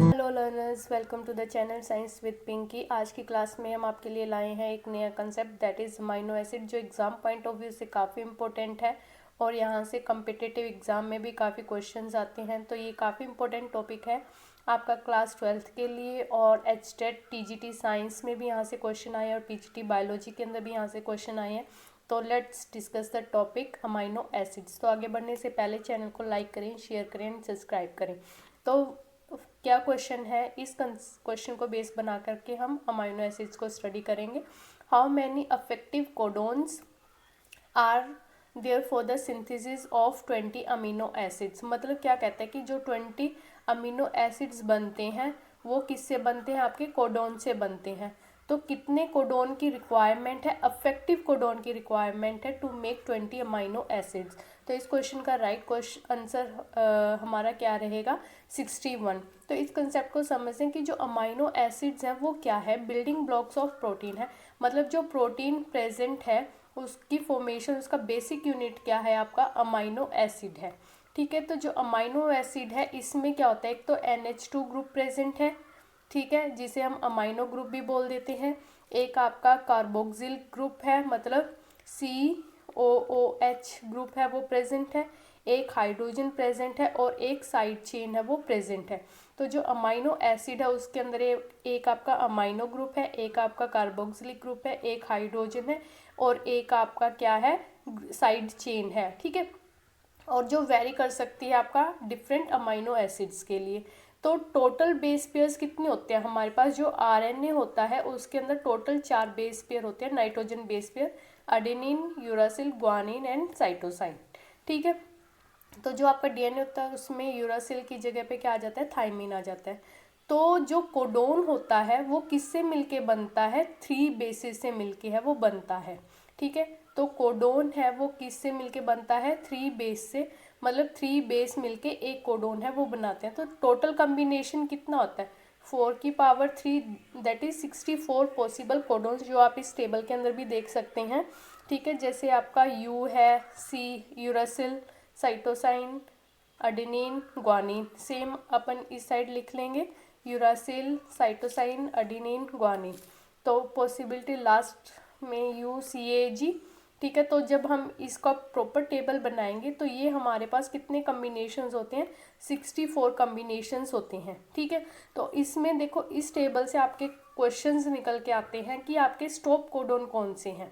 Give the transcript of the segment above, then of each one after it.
Hello learners, welcome to the channel science with Pinky. आज की class में हम आपके लिए लाए हैं एक नया concept, that is amino acid, जो एग्ज़ाम पॉइंट ऑफ व्यू से काफ़ी इंपॉर्टेंट है और यहाँ से कम्पिटिटिव एग्ज़ाम में भी काफ़ी क्वेश्चंस आते हैं। तो ये काफ़ी इंपॉर्टेंट टॉपिक है आपका क्लास 12th के लिए, और एचटेट टीजीटी साइंस में भी यहाँ से क्वेश्चन आए और पीजीटी बायोलॉजी के अंदर भी यहाँ से क्वेश्चन आए हैं। तो let's discuss the topic amino acids. तो आगे बढ़ने से पहले चैनल को लाइक करें, शेयर करें एंड सब्सक्राइब करें। तो क्या क्वेश्चन है, इस क्वेश्चन को बेस बना करके हम अमीनो एसिड्स को स्टडी करेंगे। How many effective codons are there for the synthesis of 20 amino acids. मतलब क्या कहते हैं कि जो 20 अमीनो एसिड्स बनते हैं वो किससे बनते हैं, आपके कोडोन से बनते हैं। तो कितने कोडोन की रिक्वायरमेंट है, अफेक्टिव कोडोन की रिक्वायरमेंट है टू मेक 20 अमीनो एसिड्स। तो इस क्वेश्चन का राइट क्वेश्चन आंसर हमारा क्या रहेगा, 61। तो इस कंसेप्ट को समझें कि जो अमीनो एसिड्स हैं वो क्या है, बिल्डिंग ब्लॉक्स ऑफ प्रोटीन है। मतलब जो प्रोटीन प्रेजेंट है उसकी फॉर्मेशन, उसका बेसिक यूनिट क्या है, आपका अमीनो एसिड है। ठीक है, तो जो अमीनो एसिड है इसमें क्या होता है, एक तो NH2 ग्रुप प्रेजेंट है, ठीक है, जिसे हम अमीनो ग्रुप भी बोल देते हैं। एक आपका कार्बोक्सिल ग्रुप है, मतलब COOH ग्रुप है वो प्रेजेंट है। एक हाइड्रोजन प्रेजेंट है और एक साइड चेन है वो प्रेजेंट है। तो जो अमीनो एसिड है उसके अंदर एक आपका अमीनो ग्रुप है, एक आपका कार्बोक्सिलिक ग्रुप है, एक हाइड्रोजन है और एक आपका क्या है, साइड चेन है। ठीक है, और जो वेरी कर सकती है आपका डिफरेंट अमीनो एसिड्स के लिए। तो टोटल बेस पेयर्स कितने होते हैं हमारे पास, जो RNA होता है उसके अंदर टोटल 4 बेस पेयर होते हैं, nitrogen base pair, adenine, uracil, guanine and cytosine. ठीक है, तो जो आपका DNA होता है उसमें यूरासिल की जगह पे क्या आ जाता है, थाइमिन आ जाता है। तो जो कोडोन होता है वो किससे मिलके बनता है, 3 बेसिस से मिलके है वो बनता है। ठीक है, तो कोडोन है वो किससे मिलके बनता है, 3 बेस से, मतलब 3 बेस मिलके एक कोडोन है वो बनाते हैं। तो टोटल कम्बिनेशन कितना होता है, 4⁻3, दैट इज 64 पॉसिबल कोडोन्स, जो आप इस टेबल के अंदर भी देख सकते हैं। ठीक है, जैसे आपका U है, C uracil, cytosine, adenine, guanine, same अपन इस साइड लिख लेंगे, यूरासिल, साइटोसाइन, अडेनिन, ग्वानिन। तो पॉसिबिलिटी लास्ट में UCAG। ठीक है, तो जब हम इसका प्रॉपर टेबल बनाएंगे तो ये हमारे पास कितने कम्बिनेशंस होते हैं, 64 कम्बिनेशंस होते हैं। ठीक है, तो इसमें देखो इस टेबल से आपके क्वेश्चंस निकल के आते हैं कि आपके स्टॉप कोडोन कौन से हैं।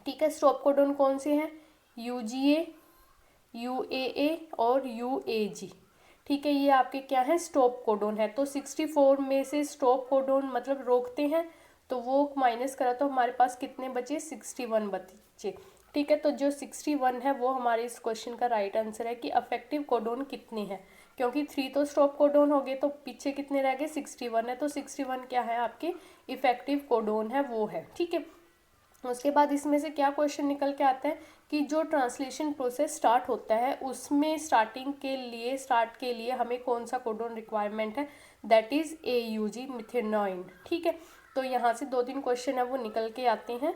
ठीक है, स्टॉप कोडोन कौन से हैं, UGA, UAA और UAG। ठीक है, ये आपके क्या है, स्टॉप कोडोन है। तो 64 में से स्टॉप कोडोन मतलब रोकते हैं, तो वो माइनस करा तो हमारे पास कितने बचे, 61 बचे। ठीक है, तो जो 61 है वो हमारे इस क्वेश्चन का राइट आंसर है कि अफेक्टिव कोडोन कितने हैं, क्योंकि 3 तो स्टॉप कोडोन हो गए तो पीछे कितने रह गए, 61 है। तो 61 क्या है, आपके इफेक्टिव कोडोन है वो है। ठीक है, उसके बाद इसमें से क्या क्वेश्चन निकल के आता है कि जो ट्रांसलेशन प्रोसेस स्टार्ट होता है उसमें स्टार्ट के लिए हमें कौन सा कोडोन रिक्वायरमेंट है, दैट इज AUG, मिथेनॉइन। ठीक है, तो यहाँ से 2-3 क्वेश्चन है वो निकल के आते हैं।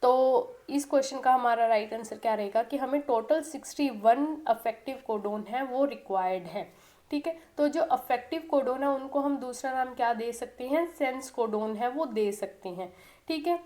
तो इस क्वेश्चन का हमारा राइट आंसर क्या रहेगा कि हमें टोटल 61 अफेक्टिव कोडोन है वो रिक्वायर्ड है। ठीक है, तो जो अफेक्टिव कोडोन है उनको हम दूसरा नाम क्या दे सकते हैं, सेंस कोडोन है वो दे सकते हैं। ठीक है,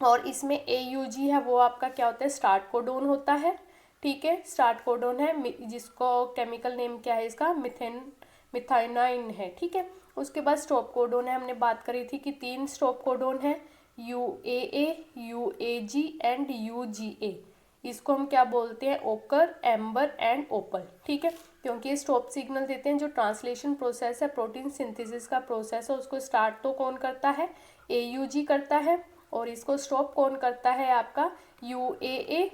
और इसमें AUG है वो आपका क्या होता है, स्टार्ट कोडोन होता है। ठीक है, स्टार्ट कोडोन है जिसको केमिकल नेम क्या है इसका, मिथाइनाइन है। ठीक है, उसके बाद स्टॉप कोडोन है, हमने बात करी थी कि 3 स्टॉप कोडोन है, UAA, UAG एंड UGA। इसको हम क्या बोलते हैं, ओकर, एम्बर एंड ओपल। ठीक है, क्योंकि ये स्टॉप सिग्नल देते हैं। जो ट्रांसलेशन प्रोसेस है, प्रोटीन सिंथेसिस का प्रोसेस है, उसको स्टार्ट तो कौन करता है, AUG करता है, और इसको स्टॉप कौन करता है, आपका UAA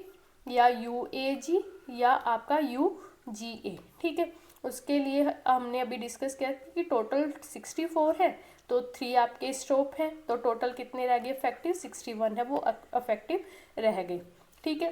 या UAG या आपका UGA। ठीक है, उसके लिए हमने अभी डिस्कस किया कि टोटल 64 है, तो 3 आपके स्टॉप हैं, तो टोटल कितने रह गए, इफेक्टिव 61 है वो अफेक्टिव रह गए। ठीक है,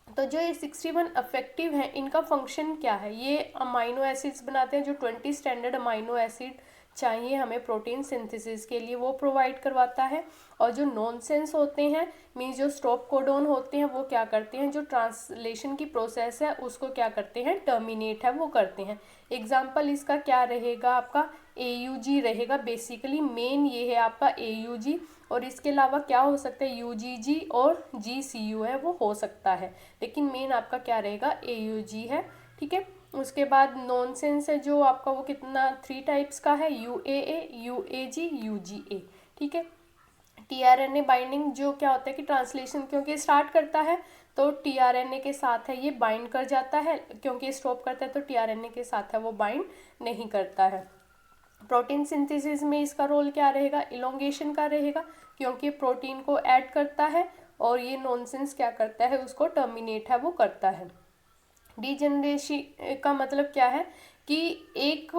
तो जो ये 61 अफेक्टिव हैं इनका फंक्शन क्या है, ये अमाइनो एसिड्स बनाते हैं, जो 20 स्टैंडर्ड अमाइनो एसिड चाहिए हमें प्रोटीन सिंथेसिस के लिए वो प्रोवाइड करवाता है। और जो नॉनसेंस होते हैं मीन्स जो स्टॉप कोडॉन होते हैं वो क्या करते हैं, जो ट्रांसलेशन की प्रोसेस है उसको क्या करते हैं, टर्मिनेट है वो करते हैं। एग्जाम्पल इसका क्या रहेगा, आपका AUG रहेगा। बेसिकली मेन ये है आपका AUG, और इसके अलावा क्या हो सकता है, UGG और GCU है वो हो सकता है, लेकिन मेन आपका क्या रहेगा, AUG है। ठीक है, उसके बाद नॉनसेंस है जो आपका वो कितना 3 टाइप्स का है, UAA, UAG, UGA। ठीक है, tRNA बाइंडिंग जो क्या होता है कि ट्रांसलेशन क्योंकि स्टार्ट करता है तो tRNA के साथ है ये बाइंड कर जाता है, क्योंकि स्टॉप करता है तो tRNA के साथ है वो बाइंड नहीं करता है। प्रोटीन सिंथेसिस में इसका रोल क्या रहेगा, इलोंगेशन का रहेगा, क्योंकि प्रोटीन को ऐड करता है, और ये नॉनसेंस क्या करता है, उसको टर्मिनेट है वो करता है। डीजेनरेशन का मतलब क्या है कि एक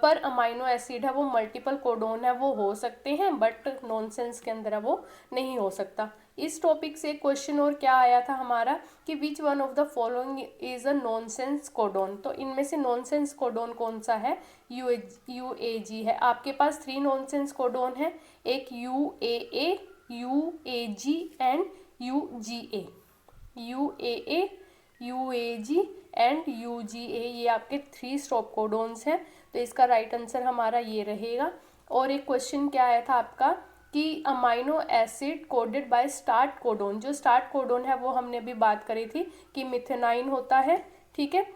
पर अमाइनो एसिड है वो मल्टीपल कोडोन है वो हो सकते हैं, बट नॉनसेंस के अंदर है वो नहीं हो सकता। इस टॉपिक से क्वेश्चन और क्या आया था हमारा कि which one of the following is a nonsense codon, तो इनमें से नॉनसेंस कोडोन कौन सा है, UAG है। आपके पास 3 नॉनसेंस कोडोन है, एक UAA, UAG and UGA। UAA, UAG and UGA ये आपके 3 स्टॉप कोडोन्स हैं, तो इसका राइट आंसर हमारा ये रहेगा। और एक क्वेश्चन क्या आया था आपका कि amino acid coded by start codon, जो स्टार्ट कोडोन है वो हमने अभी बात करी थी कि मिथेनाइन होता है। ठीक है,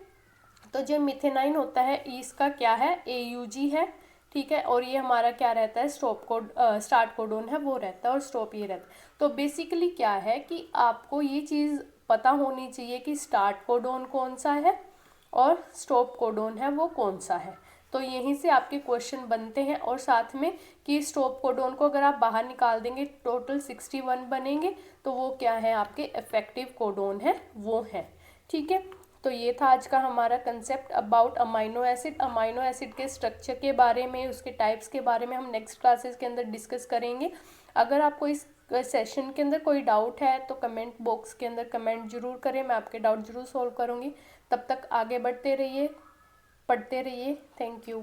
तो जो मिथेनाइन होता है इसका क्या है, AUG है। ठीक है, और ये हमारा क्या रहता है, स्टॉप कोड स्टार्ट कोडोन है वो रहता है, और स्टॉप ये रहता है। तो बेसिकली क्या है कि आपको ये चीज़ पता होनी चाहिए कि स्टार्ट कोडोन कौन सा है और स्टॉप कोडोन है वो कौन सा है। तो यहीं से आपके क्वेश्चन बनते हैं, और साथ में कि स्टॉप कोडोन को अगर आप बाहर निकाल देंगे टोटल 61 बनेंगे, तो वो क्या है आपके इफेक्टिव कोडोन है वो है। ठीक है, तो ये था आज का हमारा concept about amino acid. Amino acid के स्ट्रक्चर के बारे में, उसके टाइप्स के बारे में हम नेक्स्ट क्लासेस के अंदर डिस्कस करेंगे। अगर आपको इस सेशन के अंदर कोई डाउट है तो कमेंट बॉक्स के अंदर कमेंट जरूर करें, मैं आपके डाउट जरूर सॉल्व करूँगी। तब तक आगे बढ़ते रहिए, पढ़ते रहिए। Thank you.